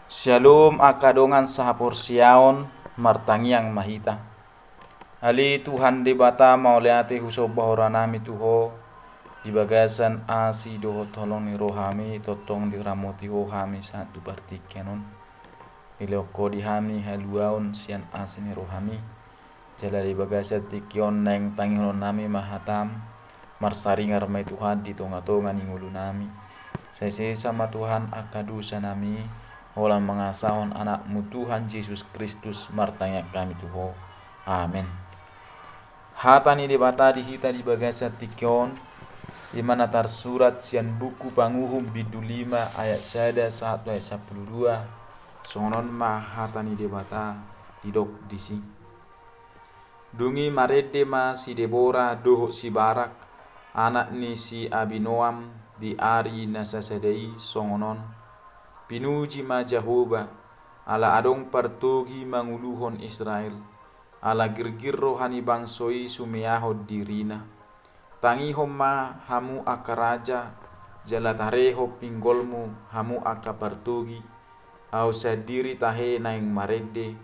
Shalom akadongan sahapursiaon martangiang mahita. Ali Tuhan debata mauleate huso bahoranami tuho di bagasan asi doho tolong ni rohami totong di ramoti rohami satu partikenon. Iloko di hami haluaon sian asi ni rohami. Jala di bagasan tikion neng tangihon nami mahatam marsaringar mai Tuhan di tonga-tonga ngulu nami. Saya sama Tuhan akadusa nami olah mengasahon anakmu Tuhan Yesus Kristus martanya kami Tuho. Amin. Hatani debata di hita di bagasa tikion di mana tersurat sian buku panguhum bidu 5 ayat 1 ayat 12 sonon ma hatani debata di dok disi. Dungi marede ma si Debora doho si Barak anak ni si Abinoam di ari nasasadai songonon pinuji ma Jehovah ala adong partogi manguluhon Israel ala girgir rohani bangsoi sumiahod dirina tangihom ma hamu akaraja jala tareho pinggolmu hamu akapartogi au sadiri tahe naing marede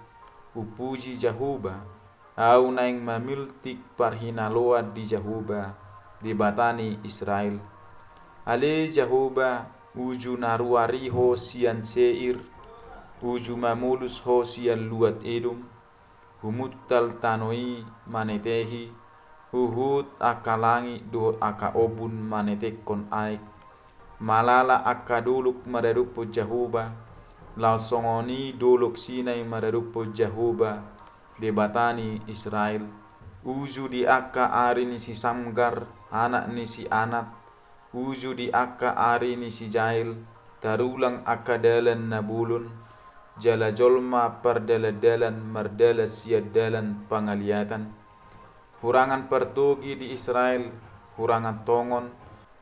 upuji Jehovah au naing mamiltik parhinaloa di Jehovah di batani Israel ale Jehovah uju naruari ho sian Seir uju mamulus ho sian luat Edom humuttal tanoi manetehi uhut akalangi dohot aka obun manetekon aik malala akaduluk madarupo Jehovah lau songoni dolok sinai madarupo Jehovah debatani Israel uju di aka ari ni si Samgar anak ni si Anat uju di aka ari ni si Jail tarulang aka dalan nabulun jala jolma pardala-dalan mardala siad dalan pangaliatan hurangan pertogi di Israel hurangan tongon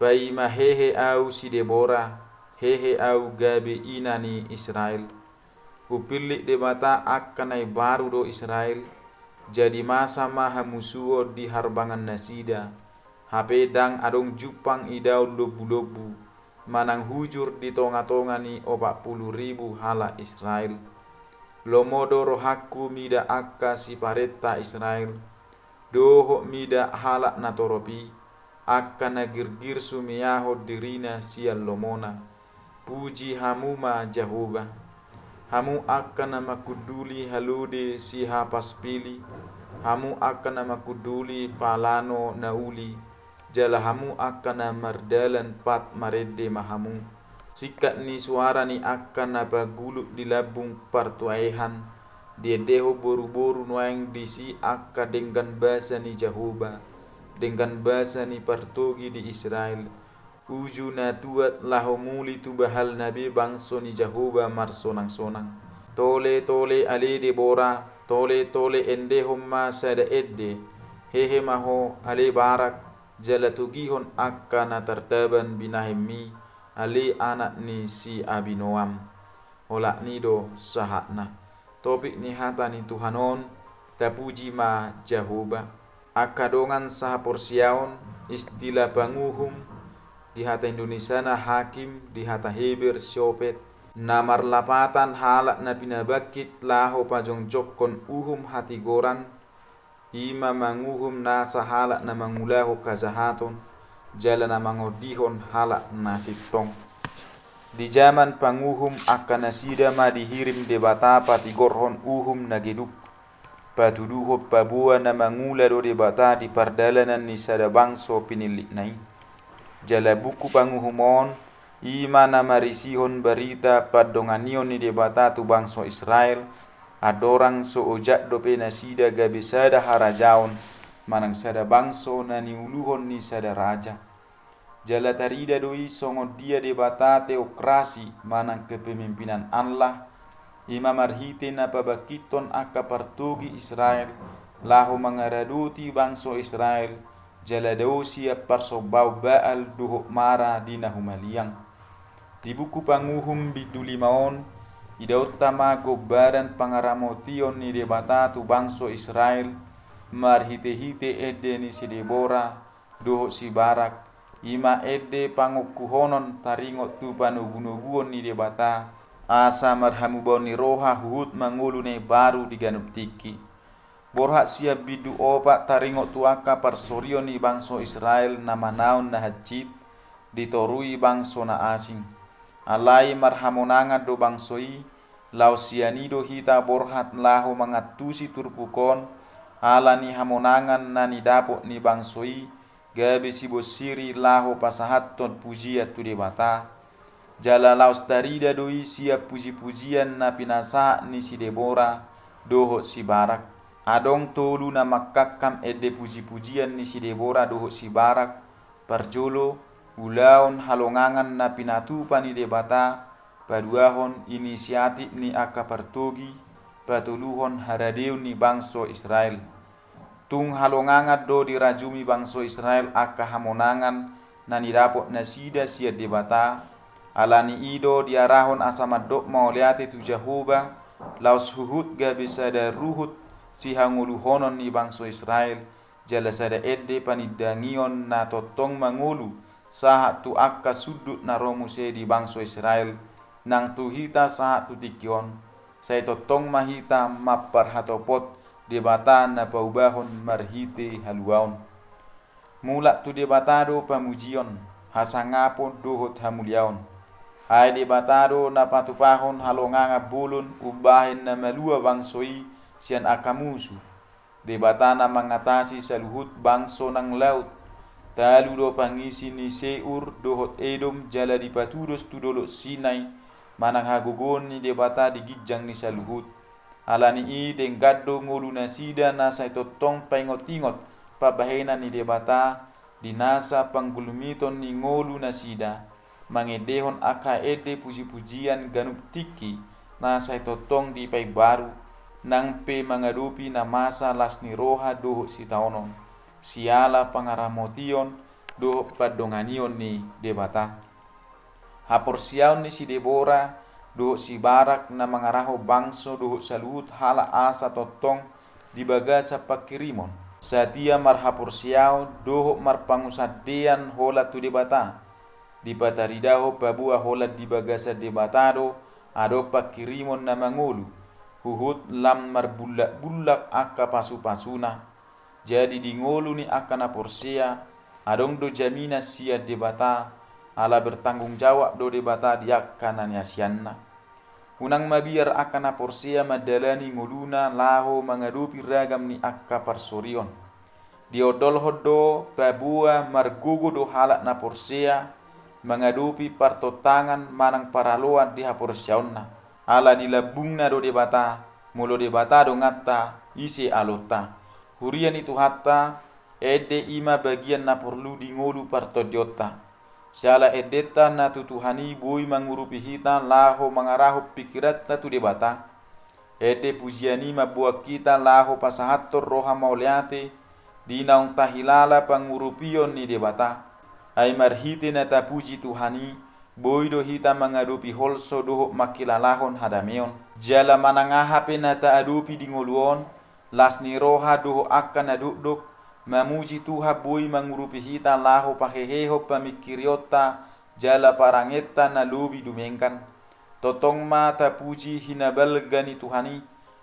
bai mahehe au si Debora hehe au gabe inani Israel upillik debata akanai baru do Israel jadi masa maha musuo di harbangan nasida hape dang adong jupang idau lobu-lobu manang hujur di tonga-tonga ni 40.000 hala Israel lomodo rohaku mida akka si paretta Israel doho mida hala natoropi akka nagirgir sumiyaho dirina sial lomona puji hamuma Jehovah hamu akan nama kuduli halude si hapas pili hamu akan nama kuduli palano nauli jala hamu akan mardalan pat marede mahamu sikat ni suara ni akan apa guluk di labung partuaihan dia deho boru-boru nuang disi akka dengan bahasa ni Jehovah dengan bahasa ni partogi di Israel uju na tuat lahomuli tu bahal nabi bangso ni Jehovah mar sonang-sonang tole ale Debora tole ende homma sada edde hehe maho ale Barak jala tugihon akka na tartaban binahemi ale anak ni si Abinoam olak nido sahakna topik ni hata ni Tuhanon tapuji ma Jehovah akadongan sahaporsiaon istilah panguhum di hata Indonesia na hakim di hata Heber Syopet namar lapatan halak na pinabakit laho pajong jokon uhum hati goran ima manguhum nasa halak na mangulahu kazahaton jala na mangodihon halak na sitong di zaman panguhum akan nasida ma dihirim debata patigorhon uhum nageduk patuduho pabua na mangula do debata di pardalanan ni sada bangso pinilik nai jala buku panguhumon ima na marisihon berita padonganion ni debata tu bangso Israel adorang so ojak dope nasida gabe sada harajaon manang sada bangso na niuluhon ni sada raja jala tarida doi songo dia debata teokrasi manang kepemimpinan Allah ima marhite na pabakiton aka partogi Israel lahu mangaraduti bangso Israel jala dausia parsobau baal duho mara dina humaliang di buku panguhum bidu 5 idautama gobaran pangaramotion ni debata tu bangso Israel marhite-hite ede ni si Debora doho si Barak ima ede pangukuhonon taringot tu panugunuguon ni debata asa marhamu boni roha huhut mangulu ne baru diganup tiki. Borhak siap bidu obat taringok tuaka parsorio ni bangso Israel na manaon na hajit ditorui bangso na asing. Alai marhamonanga do bangsoi lau sianido hita borhat lahu mangatusi turpukon ala ni hamonangan na ni dapok ni bangsoi gabe sibosiri lahu pasahaton pujiat tu debata jala laos darida doi siap puji-pujian na pinasa ni si Debora dohot si Barak adong tolu na makakam ede puji-pujian ni si Debora dohot si Barak parjolo ulaon halongangan na pinatupa ni debata paduahon inisiatif ni aka partogi patuluhon haradeu ni bangso Israel. Tung halongangat do dirajumi bangso Israel aka hamonangan na nidapot na sida siya debata alani ido diarahon asamadok mauliate tu Jehovah laos huhut gabe sada ruhut si hanguluhonon ni bangso Israel jala sada edde panidangion na totong mangulu sahat tu akka sudut na romuse di bangso Israel nang tu hita sahat tu tikion say totong mahita maparhatopot debata na paubahon marhite haluaon mulak tu debatado pamujion hasangapon dohot hamuliaon ay debatado na patupahon halonganga bulun ubahin na malua bangsoi sian akamusu debata na mengatasi saluhut bangso ng laut talu do pangisi ni Seur dohot Edom jala dipatudos tu dolok Sinai manang hagugon ni debata digijang ni saluhut alani i denggaddo ngulu nasida nasa totong paingot-ingot pabahena ni debata dinasa panggulumiton ni ngolu nasida mangedehon aka ede puji-pujian ganup tiki nasa totong di pai baru nang pe mangadupi na masa las ni roha dohot si taonon siala pangaramotion dohot padonganion ni debata haporsiaon ni si Debora dohot si Barak na mangaraho bangso dohot saluhut hala asa totong di baga sa pakirimon satia marhaporsiao dohot marpangusadean hola tu debata di pataridaho babua hola di baga sa debatado ado pakirimon na mangulu huhut lam marbulak-bulak aka pasu-pasuna jadi di ngolu ni akana porsia adong do jamina sia debata ala bertanggung jawab do debata diakana ni asianna unang mabiar akana porsia madalani nguluna laho mangadupi ragam ni akka parsorion diodol hodo babua margugo do halak na porsia mangadupi partotangan manang paraloan di haporsiaonna ala dilabungna do debata mulo debata do ngatta isi alota hurian itu hatta ede ima bagian na perlu di ngolu partodiota siala edeta na tutuhani bui mangurupi hita laho mangaraho pikirat na tu debata ede pujiani mabuak kita laho pasahator roha mauliate dinaung tahilala pangurupion ni debata ay marhite na tapuji tuhani boido hita mangadupi holso doho makilalahon hadameon jala manangahape na taadupi di ngoluon las ni roha doho akan nadukduk mamuji tuha bui mangurupi hita laho paheheho pamikiriota jala parangeta na lubi dumengkan totong mata puji hinabalgani tuhani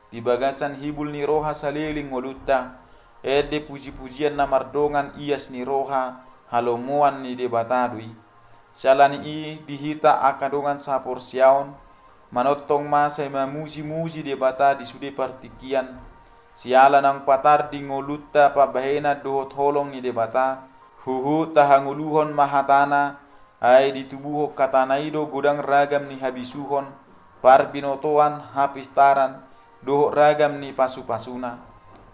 di bagasan hibul ni roha saliling ngoluta ede puji-pujian na mardongan ias ni roha halomuan ni debatadui salani i dihita akadongan saporsiaon manotong masa mamuji-muji debata di sude partikian siala nang patar di ngoluta pabahena dohot holong ni debata huhu tahanguluhon mahatana ay ditubuho katanaido godang ragam ni habisuhon parbinotoan hapistaran dohot ragam ni pasu-pasuna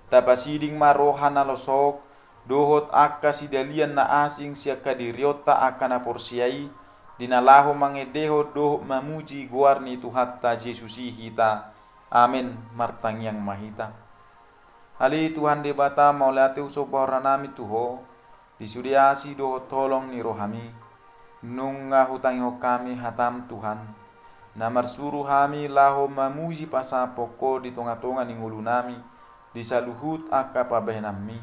tapasiding marohana losok dohot akka sidalian na asing siya kadiriota akana porsiai dinalaho mangedeho dohot mamuji guar ni tuhatta Jesusi hita amin martangyang mahita Ali Tuhan debata maulate usop nami tuho disudiasi do tolong ni rohami nunga hutang kami hatam Tuhan namar suruh hami laho mamuji pasa poko di tonga-tonga ni ngulu nami disaluhut aka pabehnami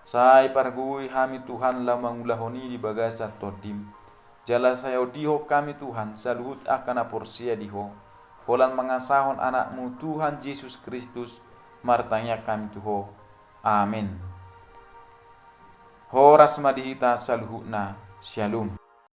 sai pargui hami Tuhan la mangulahoni di bagasa todim jala sayo diho kami Tuhan saluhut akana porsia diho Polan mengasahon anakmu Tuhan Yesus Kristus, martanya kami Tuho. Amin. Horas madihita saluhukna. Shalom.